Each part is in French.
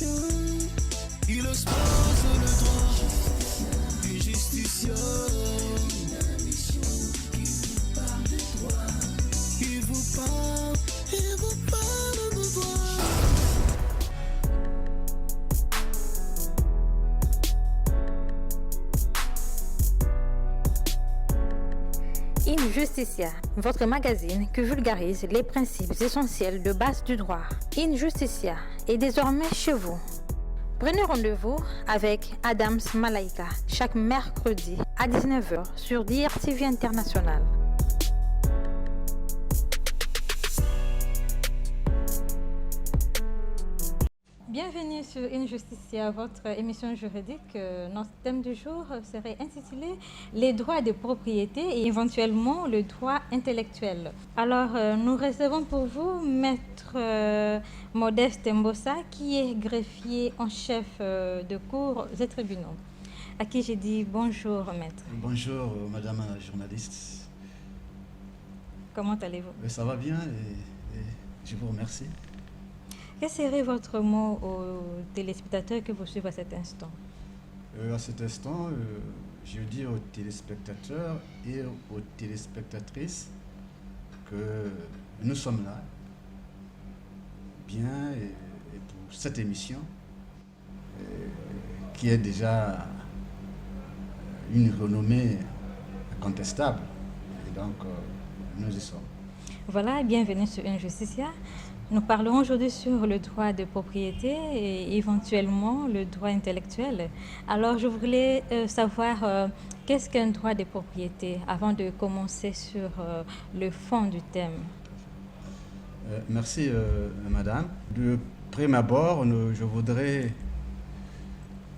Il expose le droit du justicier. Il vous parle de droit. Injusticia, votre magazine qui vulgarise les principes essentiels de base du droit. Injusticia est désormais chez vous. Prenez rendez-vous avec Adams Malaika chaque mercredi à 19h sur DRTV International. Bienvenue sur Injusticia, votre émission juridique. Notre thème du jour serait intitulé « Les droits de propriété et éventuellement le droit intellectuel ». Alors, nous recevons pour vous Maître Modeste Mbossa, qui est greffier en chef de cour et tribunaux, à qui j'ai dit bonjour, Maître. Bonjour, Madame la journaliste. Comment allez-vous? Ça va bien et je vous remercie. Quel serait votre mot aux téléspectateurs que vous suivez à cet instant? À cet instant, je dis aux téléspectateurs et aux téléspectatrices que nous sommes là, bien, et pour cette émission, qui est déjà une renommée incontestable. Et donc, nous y sommes. Voilà, bienvenue sur Injusticia. Nous parlons aujourd'hui sur le droit de propriété et éventuellement le droit intellectuel. Alors, je voulais savoir qu'est-ce qu'un droit de propriété avant de commencer sur le fond du thème. Merci, Madame. De prime abord, je voudrais,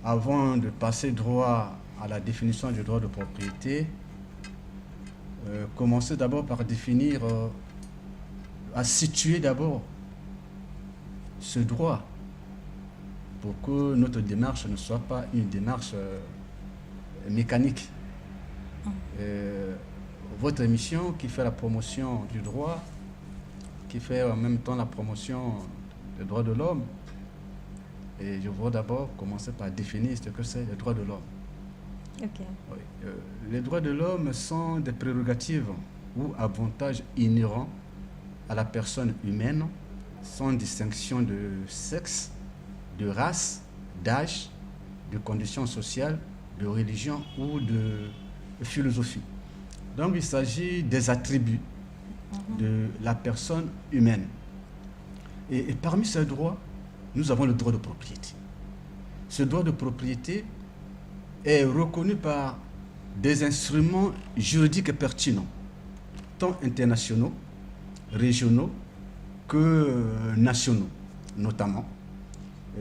avant de passer droit à la définition du droit de propriété, commencer d'abord par définir, à situer d'abord ce droit pour que notre démarche ne soit pas une démarche mécanique. Votre émission qui fait la promotion du droit, qui fait en même temps la promotion des droits de l'homme, et je voudrais d'abord commencer par définir ce que c'est les droits de l'homme. Okay. Oui. Les droits de l'homme sont des prérogatives ou avantages inhérents à la personne humaine, sans distinction de sexe, de race, d'âge, de conditions sociales, de religion ou de philosophie. Donc il s'agit des attributs de la personne humaine. Et parmi ces droits, nous avons le droit de propriété. Ce droit de propriété est reconnu par des instruments juridiques pertinents, tant internationaux, régionaux, que nationaux, notamment.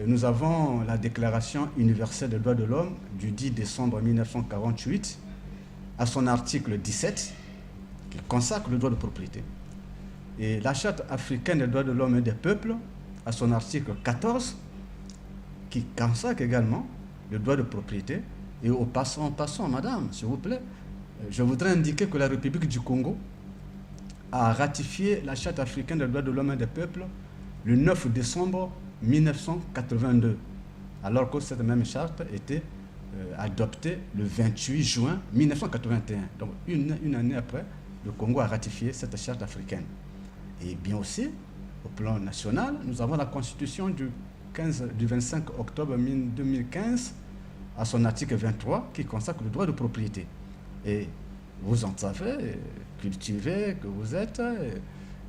Nous avons la Déclaration universelle des droits de l'homme du 10 décembre 1948, à son article 17, qui consacre le droit de propriété. Et la Charte africaine des droits de l'homme et des peuples, à son article 14, qui consacre également le droit de propriété. Et en passant, madame, s'il vous plaît, je voudrais indiquer que la République du Congo a ratifié la Charte africaine des droits de l'homme et des peuples le 9 décembre 1982, alors que cette même charte était adoptée le 28 juin 1981. Donc une année après, le Congo a ratifié cette charte africaine. Et bien aussi, au plan national, nous avons la Constitution du 25 octobre 2015, à son article 23, qui consacre le droit de propriété. Et vous en savez, cultivé que vous êtes,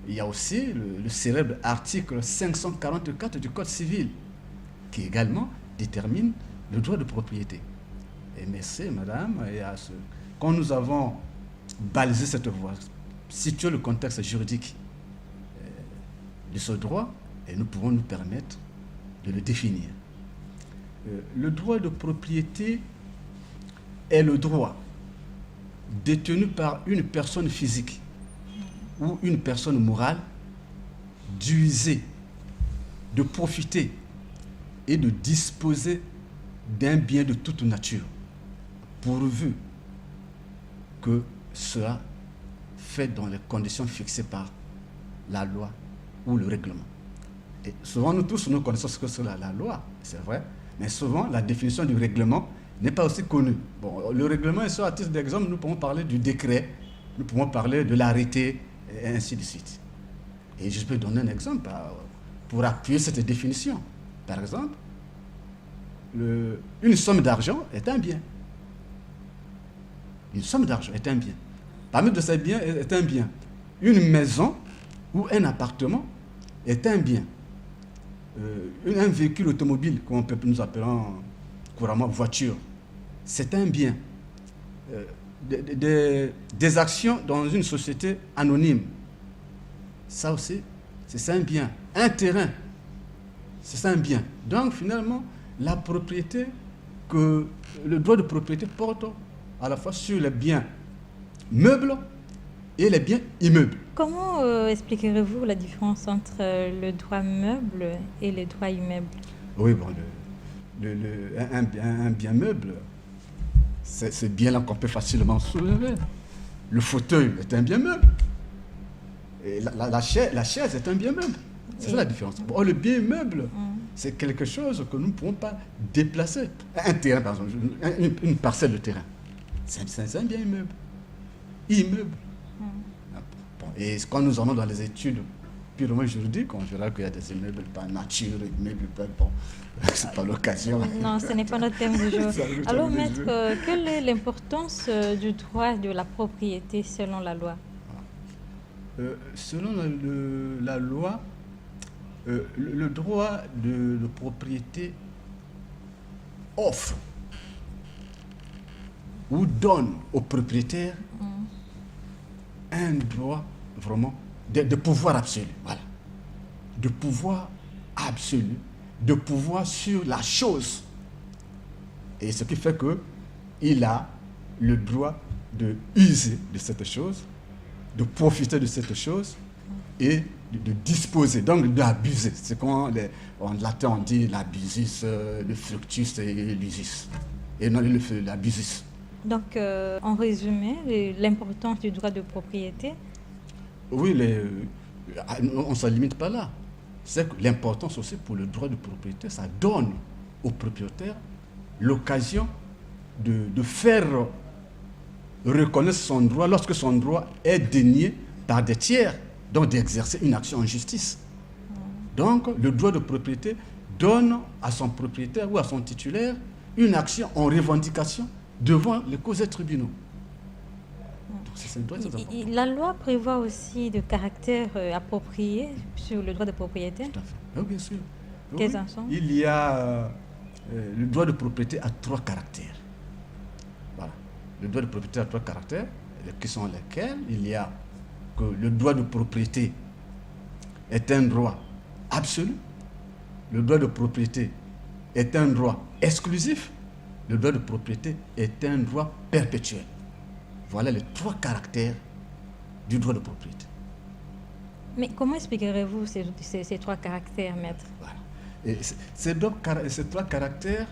il y a aussi le célèbre article 544 du Code civil, qui également détermine le droit de propriété. Et merci, madame, quand nous avons balisé cette voie, situé le contexte juridique de ce droit, et nous pouvons nous permettre de le définir. Le droit de propriété est le droit détenu par une personne physique ou une personne morale d'user, de profiter et de disposer d'un bien de toute nature, pourvu que cela fait dans les conditions fixées par la loi ou le règlement. Et souvent, nous tous, nous connaissons ce que c'est la loi, c'est vrai, mais souvent, la définition du règlement n'est pas aussi connue. Bon, le règlement, à titre d'exemple, nous pouvons parler du décret, nous pouvons parler de l'arrêté, et ainsi de suite. Et je peux donner un exemple pour appuyer cette définition. Par exemple, une somme d'argent est un bien. Une somme d'argent est un bien. Parmi de ces biens est un bien. Une maison ou un appartement est un bien. Un véhicule automobile, comme nous appelons couramment voiture, c'est un bien. Des actions dans une société anonyme, ça aussi, c'est un bien. Un terrain, c'est un bien. Donc finalement, la propriété, que le droit de propriété porte à la fois sur les biens meubles et les biens immeubles. Comment expliquerez-vous la différence entre le droit meuble et le droit immeuble? Oui, bon, un bien meuble, c'est bien là qu'on peut facilement soulever. Le fauteuil est un bien meuble. Et la chaise est un bien meuble. C'est ça la différence. Bon, le bien meuble, c'est quelque chose que nous ne pouvons pas déplacer. Un terrain, par exemple, une parcelle de terrain, c'est un bien immeuble. Immeuble. Bon, et quand nous allons dans les études purement juridiques, on verra qu'il y a des immeubles par nature, immeubles par... Bon, c'est pas l'occasion. Non, ce n'est pas notre thème du jour. Alors, maître, quelle est l'importance du droit de la propriété selon la loi? Selon la loi, le droit de propriété offre ou donne au propriétaire un droit vraiment de pouvoir absolu. Voilà. De pouvoir absolu, de pouvoir sur la chose. Et ce qui fait qu'il a le droit de user de cette chose, de profiter de cette chose et de disposer, donc d'abuser. C'est quand en latin on dit l'abusus, le fructus et l'usus. Et non l'abusus. Donc, en résumé, l'importance du droit de propriété? Oui, on ne se limite pas là. C'est que l'importance aussi pour le droit de propriété, ça donne au propriétaire l'occasion de faire reconnaître son droit lorsque son droit est dénié par des tiers, donc d'exercer une action en justice. Donc, le droit de propriété donne à son propriétaire ou à son titulaire une action en revendication devant les causes et tribunaux. Donc, c'est un droit très important. La loi prévoit aussi de caractères appropriés sur le droit de propriété? Tout à fait. Oui, bien sûr. Quels en sont? Il y a le droit de propriété à 3 caractères. Voilà. Le droit de propriété a 3 caractères, qui sont lesquels il y a que le droit de propriété est un droit absolu, le droit de propriété est un droit exclusif, le droit de propriété est un droit perpétuel. Voilà les 3 caractères du droit de propriété. Mais comment expliquerez-vous ces 3 caractères, maître? Voilà. Et ces 3 caractères,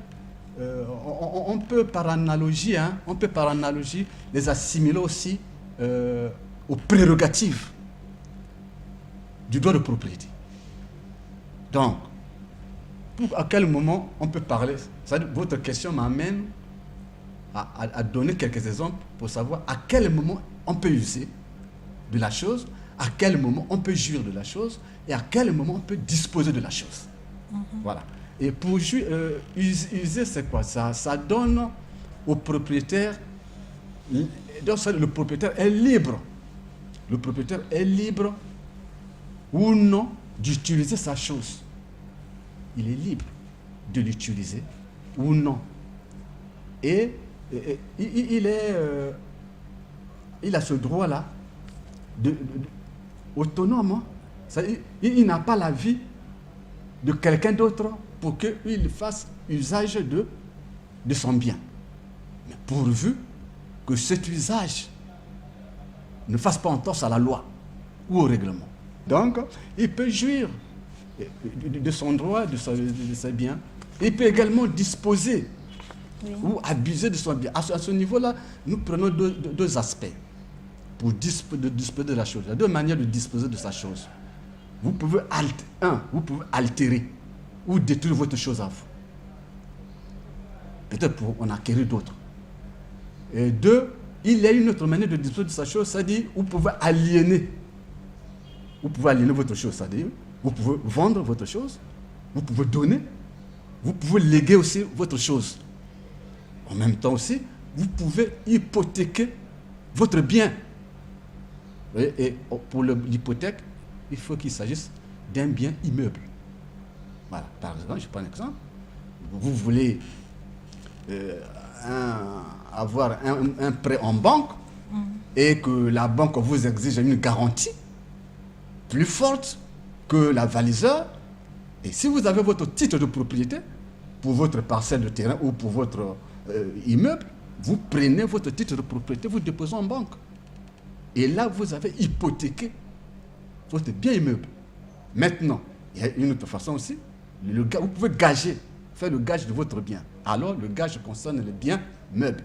on peut par analogie, les assimiler aussi aux prérogatives du droit de propriété. Donc, à quel moment on peut parler? Votre question m'amène à donner quelques exemples pour savoir à quel moment on peut user de la chose, à quel moment on peut jouir de la chose et à quel moment on peut disposer de la chose. Voilà. Et pour user, c'est quoi ça? Ça donne au propriétaire, donc le propriétaire est libre. Le propriétaire est libre ou non d'utiliser sa chose. Il est libre de l'utiliser ou non. Et il a ce droit-là autonome. Il n'a pas l'avis de quelqu'un d'autre pour qu'il fasse usage de son bien. Mais pourvu que cet usage ne fasse pas entorse à la loi ou au règlement. Donc, il peut jouir de son droit, de ses biens. Il peut également disposer ou abuser de son bien. À ce niveau-là, nous prenons deux aspects pour disposer de la chose. Il y a 2 manières de disposer de sa chose. vous pouvez altérer ou détruire votre chose à vous. Peut-être pour en acquérir d'autres. Et deux, il y a une autre manière de disposer de sa chose, c'est-à-dire vous pouvez aliéner. Vous pouvez aliéner votre chose, c'est-à-dire vous pouvez vendre votre chose, vous pouvez donner, vous pouvez léguer aussi votre chose. En même temps aussi, vous pouvez hypothéquer votre bien. Et pour l'hypothèque, il faut qu'il s'agisse d'un bien immeuble. Voilà. Par exemple, je prends un exemple. Vous voulez avoir un prêt en banque et que la banque vous exige une garantie plus forte que l'avaliseur. Et si vous avez votre titre de propriété pour votre parcelle de terrain ou pour votre immeuble, vous prenez votre titre de propriété, vous déposez en banque. Et là, vous avez hypothéqué votre bien immeuble. Maintenant, il y a une autre façon aussi. Vous pouvez gager, faire le gage de votre bien. Alors, le gage concerne les biens meubles.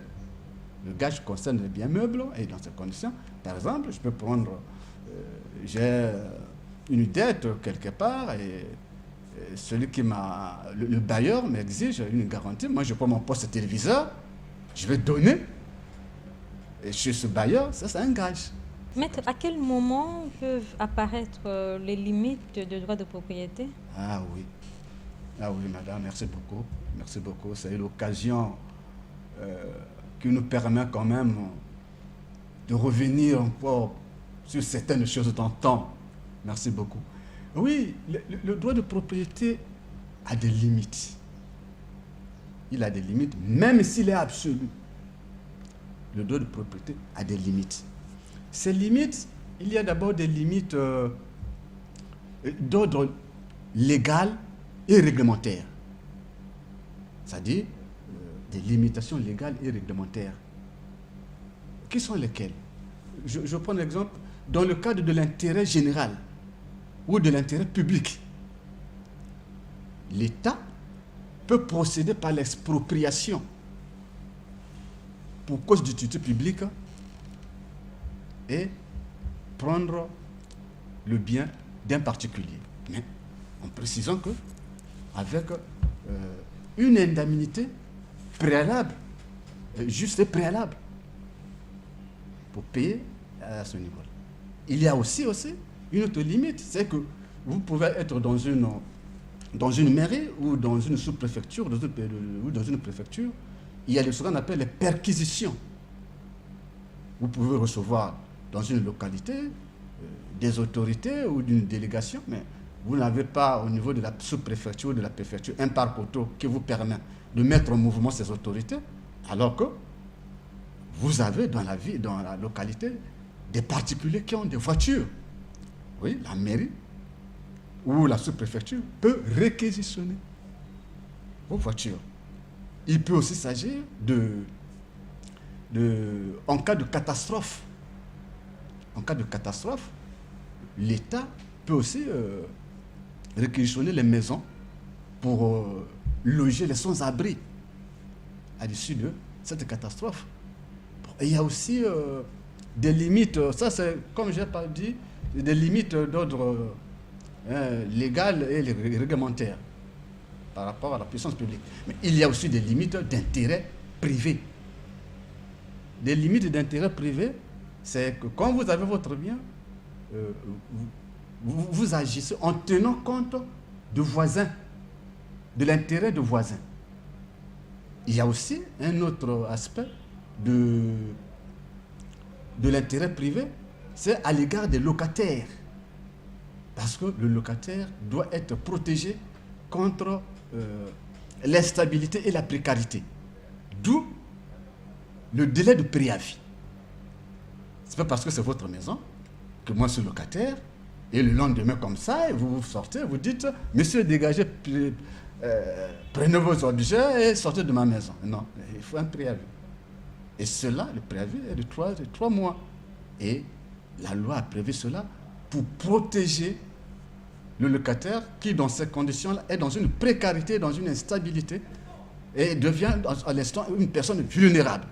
Le gage concerne les biens meubles et dans ces conditions, par exemple, je peux prendre, j'ai une dette quelque part et celui qui m'a, le bailleur m'exige une garantie. Moi, je prends mon poste téléviseur, je vais donner. Et chez ce bailleur, ça, c'est un gage. Maître, à quel moment peuvent apparaître les limites de droit de propriété? Ah oui, madame, merci beaucoup. Merci beaucoup. C'est l'occasion qui nous permet quand même de revenir encore sur certaines choses dans le temps. Merci beaucoup. Oui, le droit de propriété a des limites. Il a des limites, même s'il est absolu. Le droit de propriété a des limites. Ces limites, il y a d'abord des limites d'ordre légal et réglementaire. C'est-à-dire des limitations légales et réglementaires. Qui sont lesquelles? Je prends l'exemple dans le cadre de l'intérêt général ou de l'intérêt public. L'État peut procéder par l'expropriation pour cause d'utilité publique et prendre le bien d'un particulier. Mais en précisant que avec une indemnité préalable, juste et préalable, pour payer à ce niveau-là. Il y a aussi une autre limite, c'est que vous pouvez être dans une mairie ou dans une sous-préfecture ou dans une préfecture, il y a ce qu'on appelle les perquisitions. Vous pouvez recevoir dans une localité des autorités ou d'une délégation, mais vous n'avez pas au niveau de la sous-préfecture ou de la préfecture un parc auto qui vous permet de mettre en mouvement ces autorités, alors que vous avez dans la localité, des particuliers qui ont des voitures. Oui, la mairie ou la sous-préfecture peut réquisitionner vos voitures. Il peut aussi s'agir en cas de catastrophe. En cas de catastrophe, l'État peut aussi réquisitionner les maisons pour loger les sans-abri à l'issue de cette catastrophe. Et il y a aussi des limites, ça c'est, comme je l'ai dit, des limites d'ordre légal et réglementaire par rapport à la puissance publique. Mais il y a aussi des limites d'intérêt privé. Des limites d'intérêt privé, c'est que quand vous avez votre bien, vous agissez en tenant compte de voisins, de l'intérêt de voisins. Il y a aussi un autre aspect de l'intérêt privé, c'est à l'égard des locataires. Parce que le locataire doit être protégé contre l'instabilité et la précarité. D'où le délai de préavis. C'est pas parce que c'est votre maison que moi je suis locataire et le lendemain comme ça, vous sortez, vous dites « Monsieur, dégagez, prenez vos objets et sortez de ma maison ». Non, il faut un préavis. Et cela, le préavis est de 3 mois. Et la loi a prévu cela pour protéger le locataire qui, dans ces conditions-là, est dans une précarité, dans une instabilité et devient à l'instant une personne vulnérable.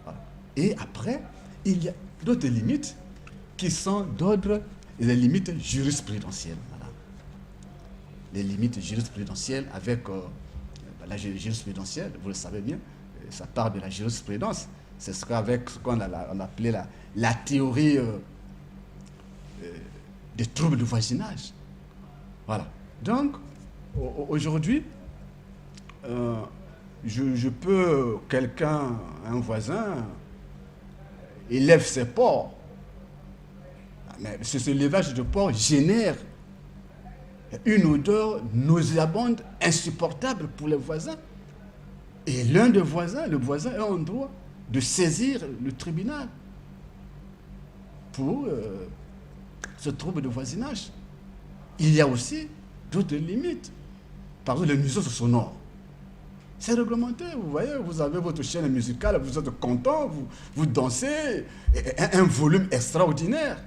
Voilà. Et après, il y a d'autres limites qui sont d'ordre et les limites jurisprudentielles. Voilà. Les limites jurisprudentielles avec la jurisprudentielle, vous le savez bien, ça part de la jurisprudence. C'est ce qu'on on appelait la théorie des troubles de voisinage. Voilà. Donc, aujourd'hui, je peux, un voisin, élève ses porcs. Mais ce élevage de porcs génère une odeur nauséabonde, insupportable pour les voisins. Et le voisin est en droit de saisir le tribunal pour ce trouble de voisinage. Il y a aussi d'autres limites. Par exemple, les nuisances sonores. C'est réglementé, vous voyez, vous avez votre chaîne musicale, vous êtes content, vous dansez, un volume extraordinaire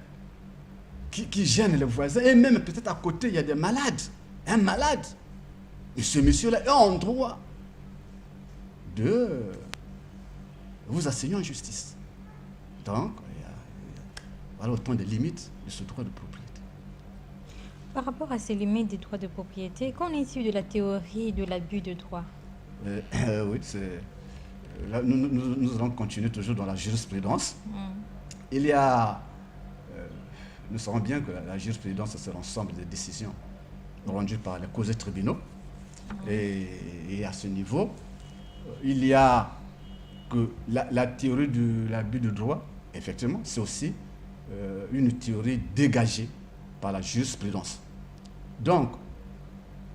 qui gêne les voisins. Et même peut-être à côté, il y a des malades, un malade. Et ce monsieur-là est en droit de vous assigner en justice. Donc, voilà autant de limites de ce droit de propriété. Par rapport à ces limites des droits de propriété, qu'en est-il de la théorie de l'abus de droit? Oui, là, nous allons continuer toujours dans la jurisprudence. Il y a, nous savons bien que la jurisprudence, c'est l'ensemble des décisions rendues par les causés tribunaux. Et à ce niveau, il y a que la théorie de l'abus de droit, effectivement, c'est aussi une théorie dégagée par la jurisprudence. Donc,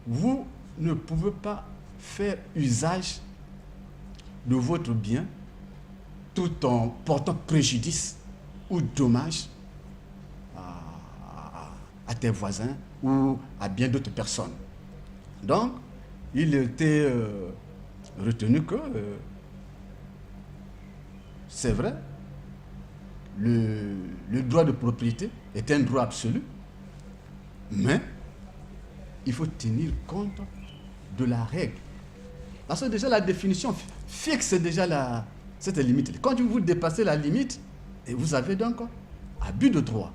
vous ne pouvez pas faire usage de votre bien tout en portant préjudice ou dommage à tes voisins ou à bien d'autres personnes. Donc, il était retenu que c'est vrai, le droit de propriété est un droit absolu, mais il faut tenir compte de la règle. Parce que déjà la définition fixe déjà cette limite. Quand vous dépassez la limite, et vous avez donc abus de droit.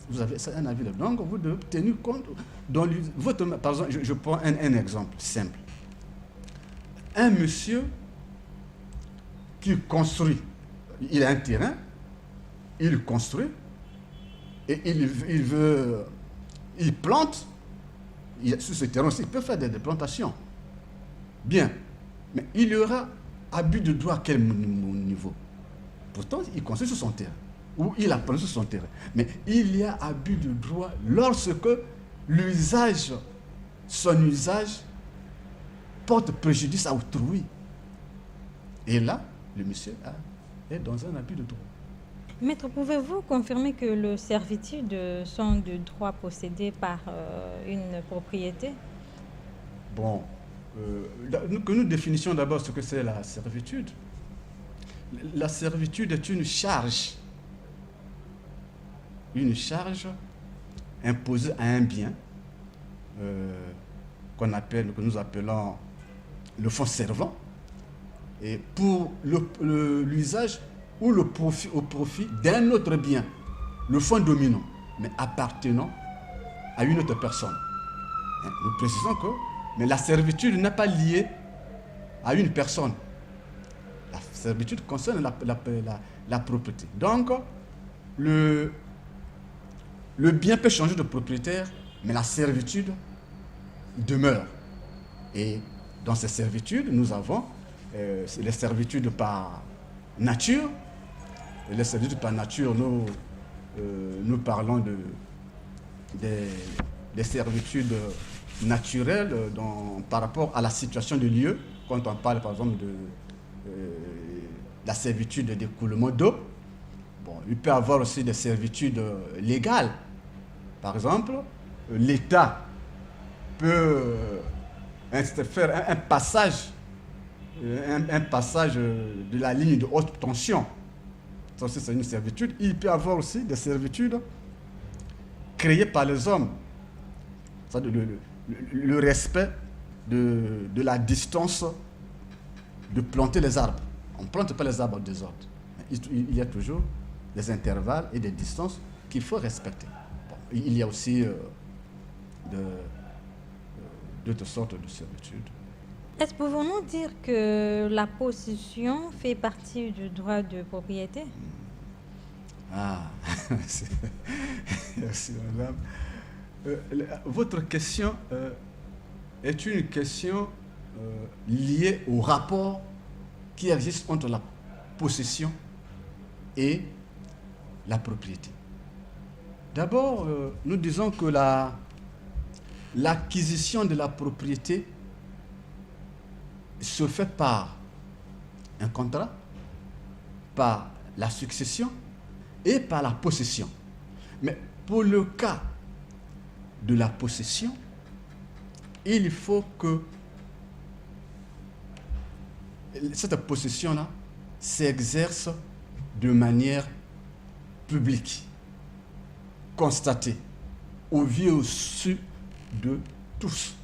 Vous avez un abus de droit. Donc vous devez tenir compte. Par exemple, je prends un exemple simple. Un monsieur qui construit, il a un terrain, il construit, et il plante, sur ce terrain aussi, il peut faire des plantations. Bien, mais il y aura abus de droit à quel niveau? Pourtant, il construit sur son terrain, ou il a planté sur son terrain. Mais il y a abus de droit lorsque son usage porte préjudice à autrui. Et là, le monsieur est dans un abus de droit. Maître, pouvez-vous confirmer que les servitudes sont de droit possédé par une propriété? Bon, que nous définissions d'abord ce que c'est la servitude. La servitude est une charge imposée à un bien que nous appelons le fonds servant, et pour l'usage ou le profit au profit d'un autre bien, le fonds dominant, mais appartenant à une autre personne. Nous précisons que la servitude n'est pas liée à une personne. La servitude concerne la propriété. Donc, le bien peut changer de propriétaire, mais la servitude demeure. Et dans ces servitudes, nous avons les servitudes par nature. Et les servitudes par nature, nous parlons des servitudes naturelles par rapport à la situation du lieu. Quand on parle par exemple de la servitude d'écoulement d'eau, bon, il peut y avoir aussi des servitudes légales. Par exemple, l'État peut faire un passage de la ligne de haute tension. Ça aussi, c'est une servitude. Il peut y avoir aussi des servitudes créées par les hommes. Le respect de la distance de planter les arbres. On ne plante pas les arbres au désordre. Il y a toujours des intervalles et des distances qu'il faut respecter. Bon, il y a aussi d'autres sortes de servitudes. Est-ce pouvons-nous dire que la possession fait partie du droit de propriété? Ah, merci madame. Votre question est une question liée au rapport qui existe entre la possession et la propriété. D'abord, nous disons que l'acquisition de la propriété se fait par un contrat, par la succession et par la possession. Mais pour le cas de la possession, il faut que cette possession-là s'exerce de manière publique, constatée, au vu au su de tous.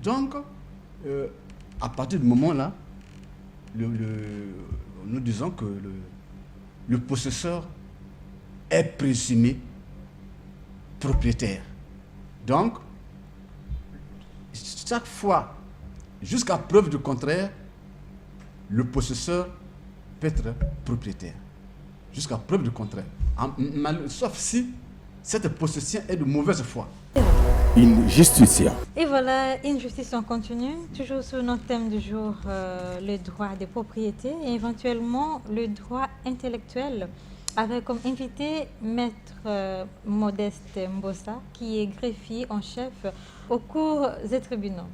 Donc, à partir du moment-là, nous disons que le possesseur est présumé propriétaire. Donc, chaque fois, jusqu'à preuve du contraire, le possesseur peut être propriétaire. Jusqu'à preuve du contraire. Sauf si cette possession est de mauvaise foi. Injusticia. Et voilà, Injustice en continu, toujours sur notre thème du jour, le droit des propriétés et éventuellement le droit intellectuel, avec comme invité Maître Modeste Mbossa, qui est greffier en chef aux cours et tribunaux.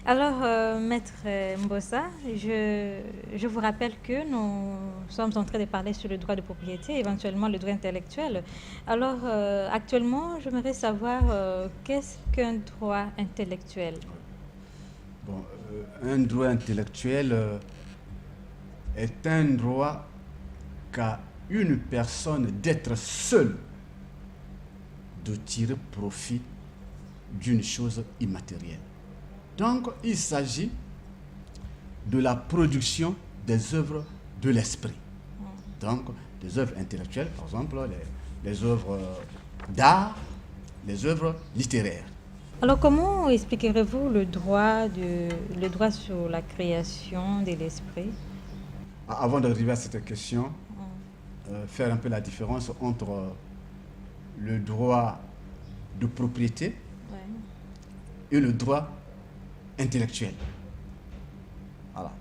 Alors, Maître Mbossa, je vous rappelle que nous sommes en train de parler sur le droit de propriété, éventuellement le droit intellectuel. Alors, actuellement, j'aimerais savoir qu'est-ce qu'un droit intellectuel? Bon, un droit intellectuel est un droit qu'a une personne d'être seule, de tirer profit d'une chose immatérielle. Donc, il s'agit de la production des œuvres de l'esprit. Donc, des œuvres intellectuelles, par exemple, les œuvres d'art, les œuvres littéraires. Alors, comment expliquerez-vous le droit sur la création de l'esprit? Avant d'arriver à cette question, faire un peu la différence entre le droit de propriété et le droit intellectuel. Voilà.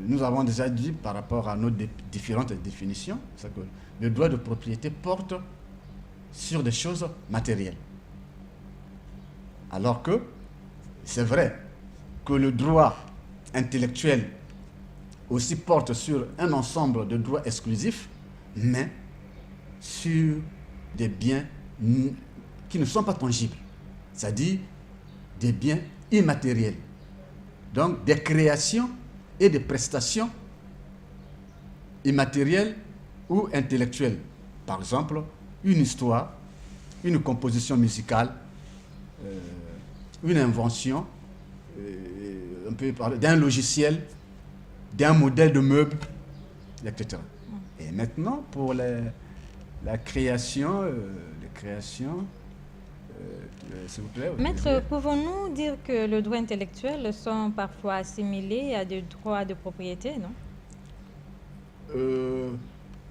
Nous avons déjà dit par rapport à nos différentes définitions, c'est que le droit de propriété porte sur des choses matérielles. Alors que c'est vrai que le droit intellectuel aussi porte sur un ensemble de droits exclusifs, mais sur des biens qui ne sont pas tangibles, c'est-à-dire des biens immatériels. Donc des créations et des prestations immatérielles ou intellectuelles. Par exemple, une histoire, une composition musicale, une invention, on peut parler d'un logiciel, d'un modèle de meuble, etc. Et maintenant, pour la création, s'il vous plaît. Maître, pouvons-nous dire que le droit intellectuel sont parfois assimilés à des droits de propriété, non?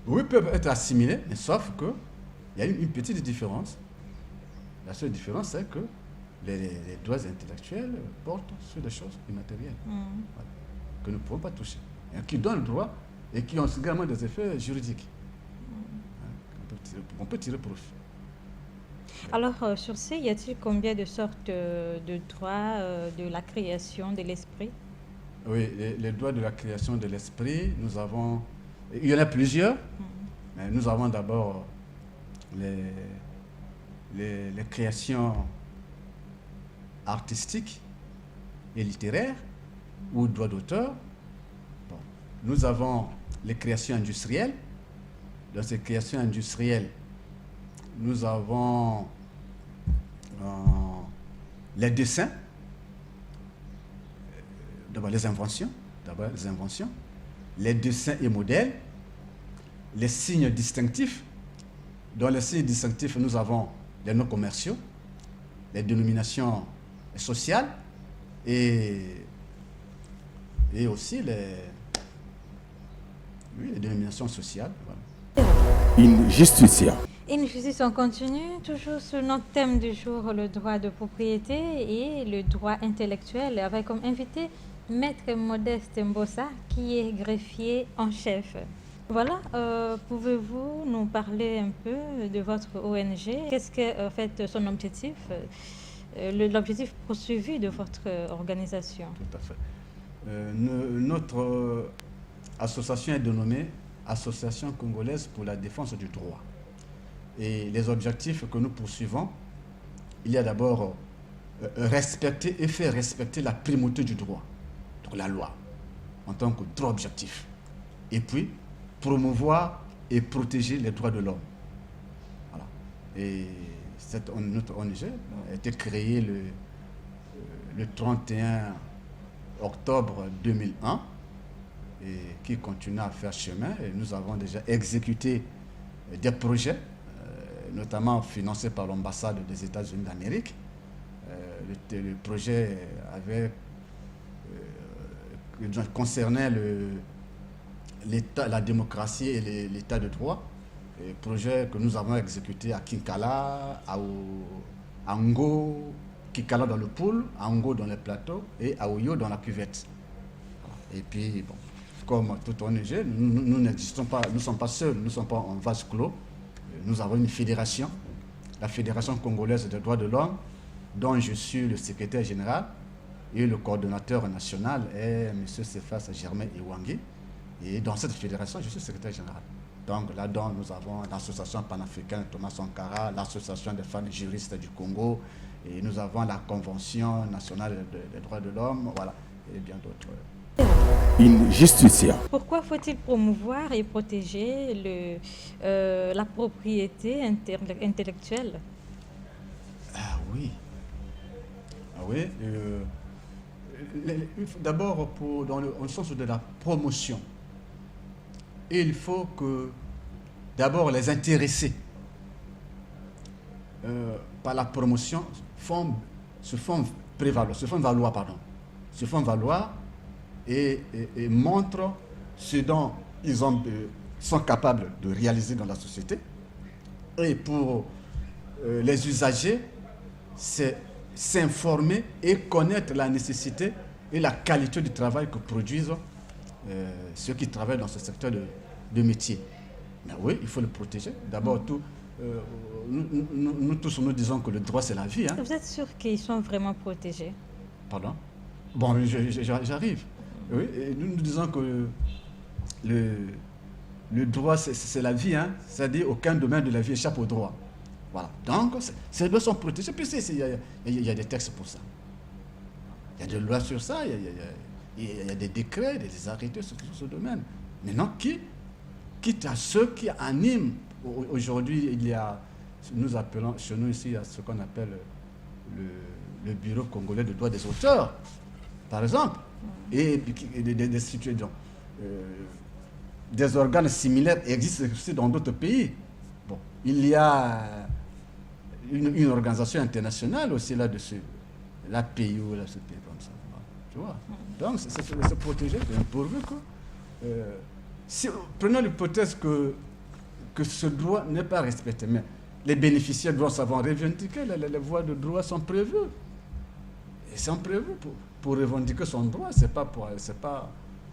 Oui, peuvent être assimilés, mais sauf qu'il y a une petite différence. La seule différence, c'est que les droits intellectuels portent sur des choses immatérielles, voilà, que nous ne pouvons pas toucher, et qui donnent le droit et qui ont également des effets juridiques. On peut tirer profit. Alors, sur ce, y a-t-il combien de sortes de droits de la création de l'esprit? Oui, les droits de la création de l'esprit, il y en a plusieurs, mais nous avons d'abord les créations artistiques et littéraires ou droits d'auteur. Bon. Nous avons les créations industrielles. Dans ces créations industrielles, nous avons les dessins, d'abord les inventions, les dessins et modèles, les signes distinctifs, Dans les signes distinctifs, nous avons les noms commerciaux, les dénominations sociales et aussi les dénominations sociales. Voilà. In Justitia. In Justice, on continue toujours sur notre thème du jour, le droit de propriété et le droit intellectuel, avec comme invité Maître Modeste Mbossa, qui est greffier en chef. Voilà, pouvez-vous nous parler un peu de votre ONG? Qu'est-ce que en fait son objectif, l'objectif poursuivi de votre organisation? Tout à fait. Notre association est dénommée Association congolaise pour la défense du droit. Et les objectifs que nous poursuivons, il y a d'abord respecter et faire respecter la primauté du droit, donc la loi, en tant que droit objectif. Et puis, promouvoir et protéger les droits de l'homme. Voilà. Et notre ONG a été créée le 31 octobre 2001 et qui continue à faire chemin. Et nous avons déjà exécuté des projets, notamment financés par l'ambassade des États-Unis d'Amérique. Le projet concernait la démocratie et l'état de droit. Et projet que nous avons exécuté à Kinkala, à Ngo, Kinkala dans le Poul, à Ngo dans les plateaux et à Oyo dans la cuvette. Et puis, bon, comme toute ONG, nous n'existons pas, nous ne sommes pas seuls, nous ne sommes pas en vase clos. Nous avons une fédération, la Fédération congolaise des droits de l'homme, dont je suis le secrétaire général, et le coordonnateur national est M. Cephas Germain Iwangi. Et dans cette fédération, je suis secrétaire général. Donc là-dedans, nous avons l'association panafricaine Thomas Sankara, l'association des femmes juristes du Congo, et nous avons la Convention nationale des droits de l'homme, voilà, et bien d'autres. In Justitia. Pourquoi faut-il promouvoir et protéger la propriété intellectuelle? Ah oui. D'abord, dans le sens de la promotion, il faut que d'abord les intéressés par la promotion se font valoir et montrent ce dont ils sont capables de réaliser dans la société. Et pour les usagers, c'est s'informer et connaître la nécessité et la qualité du travail que produisent ceux qui travaillent dans ce secteur de métier. Mais oui, il faut le protéger. D'abord, nous tous, nous disons que le droit, c'est la vie. Hein. Vous êtes sûr qu'ils sont vraiment protégés? Pardon? Bon, j'arrive. Oui, et nous disons que le droit, c'est la vie. Hein. C'est-à-dire aucun domaine de la vie échappe au droit. Voilà. Donc, ces lois sont protégées. Puis il y a des textes pour ça. Il y a des lois sur ça, il y a des décrets, des arrêtés sur ce domaine. Maintenant, quitte à ceux qui animent, aujourd'hui, nous appelons, chez nous ici, il y a ce qu'on appelle le Bureau congolais de droits des auteurs, par exemple, et des organes similaires existent aussi dans d'autres pays. Bon, il y a une organisation internationale aussi là-dessus, la PIO, là, ce pays comme ça. Tu vois? Donc, c'est se protéger, pourvu que... prenons l'hypothèse que ce droit n'est pas respecté, mais les bénéficiaires doivent savoir revendiquer, les voies de droit sont prévues. Et sont prévues pour revendiquer son droit, c'est pas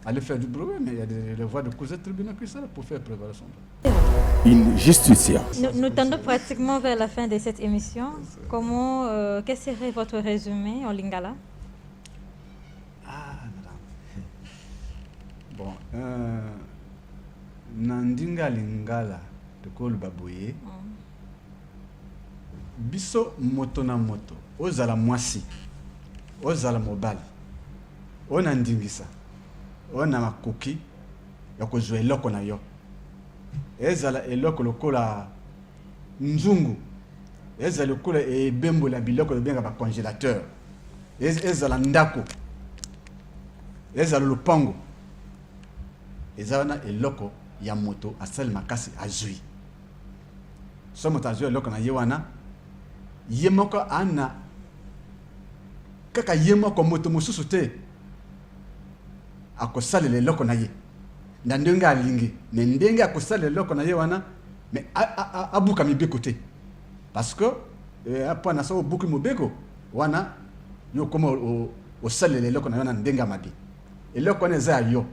aller faire du bruit, mais il y a des voies de cause de tribunal qui sont là pour faire prévaloir son droit. In Justitia. Nous tendons pratiquement vers la fin de cette émission. Quel serait votre résumé en lingala? Ah, bon, Nandinga lingala de Kolbaboye. Biso moto na moto, ozala mwasi, ozala mobali, ona ndingisa, ona makoki, ya kozwa eloko na yo. Ezala eloko lokola nzungu, ezala lokola ebembo la biloko lobenga ba congélateur, ezala ndako, ezala lupango, ezala na eloko ya moto asali makasi azui. so moto azwi eloko na ye wana ye moko ana kaka ye moko moto mosusu te akosalela eloko na ye na ndenge alingi me ndenge akosalela eloko na ye wana me abuka mibeko te parce que apana so obuki mobeko wana yo koma osalela eloko na yo na ndenge amabi eloko wana eza yo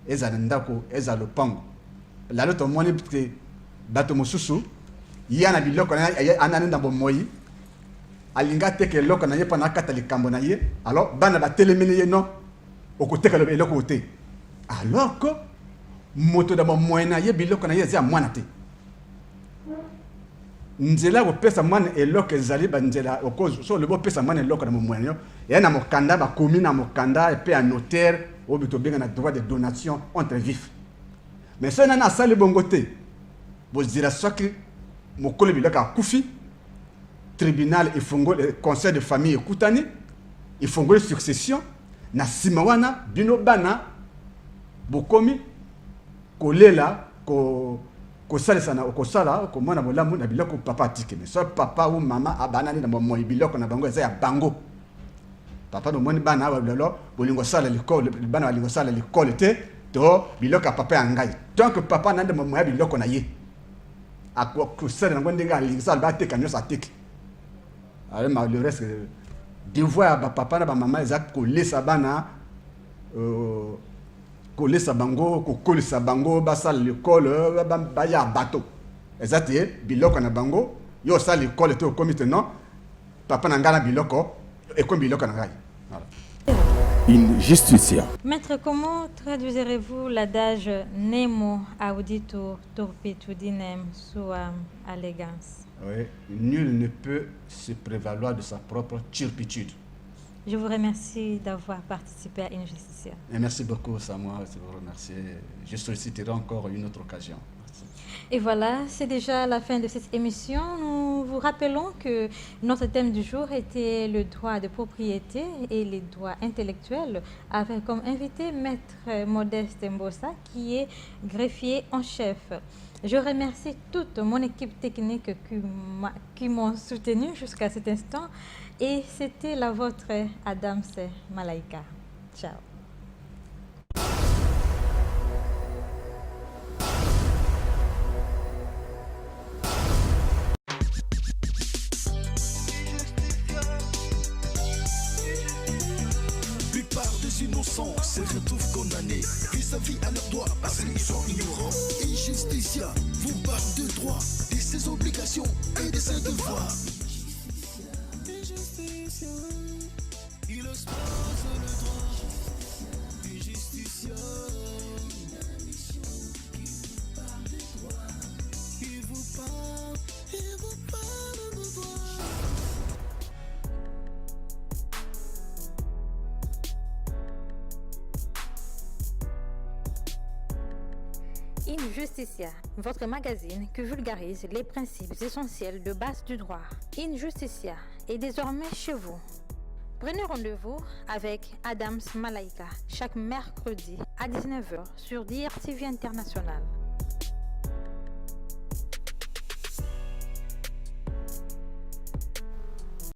eza na ndako eza lopango lalo tomoni te bato mosusu ye na biloko na ye anani na bomoi alinga teke eloko na ye mpo na akata likambo na ye alors bana batelemeli ye non okoteka eloko te alors que moto da bomoi na ye biloko na ye eza mwana te nzela kopesa mwana eloko ezali banzela so lebo pesa mwana eloko na bomoi na yo ya na mokanda bakomi na mokanda epe ya notaire oyo tobenga na droit de donation entre vifs mais so nana asali bongo te bozira soki mokolo biloko akufi tribunal efongoli conseil de famille ekutani efongoli succession na nsima wana bino bana bokomi kolela kosalisana okosala komona bolamu na biloko papa atike mais so papa ou mama abanani na bomoi biloko na bango eza ya bango papa nomoni bana awa lelo bolingo sala l'école bana balingo sala l'école te to biloko papa ya ngai tant que papa nande bomoi biloko na ye akosala nango ndenge alingi sala bateka nyonso ateki ale le reste devoir ba papa na ba mama eza kolesa bana kolesa bango kokolisa bango basala l'école baya bato eza te biloko na bango yo sala l'école te okomi te non papa na ngai na biloko ekomi biloko na ngai voilà. Injusticia. Maître, comment traduirez-vous l'adage Nemo auditur turpitudinem suam allegans? Oui, nul ne peut se prévaloir de sa propre turpitude. Je vous remercie d'avoir participé à Injusticia. Et merci beaucoup, Samuel, je vous remercie. Je solliciterai encore une autre occasion. Merci. Et voilà, c'est déjà la fin de cette émission. Nous vous rappelons que notre thème du jour était le droit de propriété et les droits intellectuels, avec comme invité Maître Modeste Mbossa, qui est greffier en chef. Je remercie toute mon équipe technique qui m'ont soutenu jusqu'à cet instant. Et c'était la vôtre, Adams Malaika. Ciao. Des innocents se retrouvent condamnés vis-à-vis à leurs droits parce qu'ils sont ignorants. Injusticia vous parle de droits, de ses obligations et de ses devoirs. Injusticia, il expose le droit. Injusticia, une émission qui vous parle des droits, qui vous parle de droits. Injusticia, votre magazine qui vulgarise les principes essentiels de base du droit. Injusticia est désormais chez vous. Prenez rendez-vous avec Adams Malaika chaque mercredi à 19h sur DRTV International.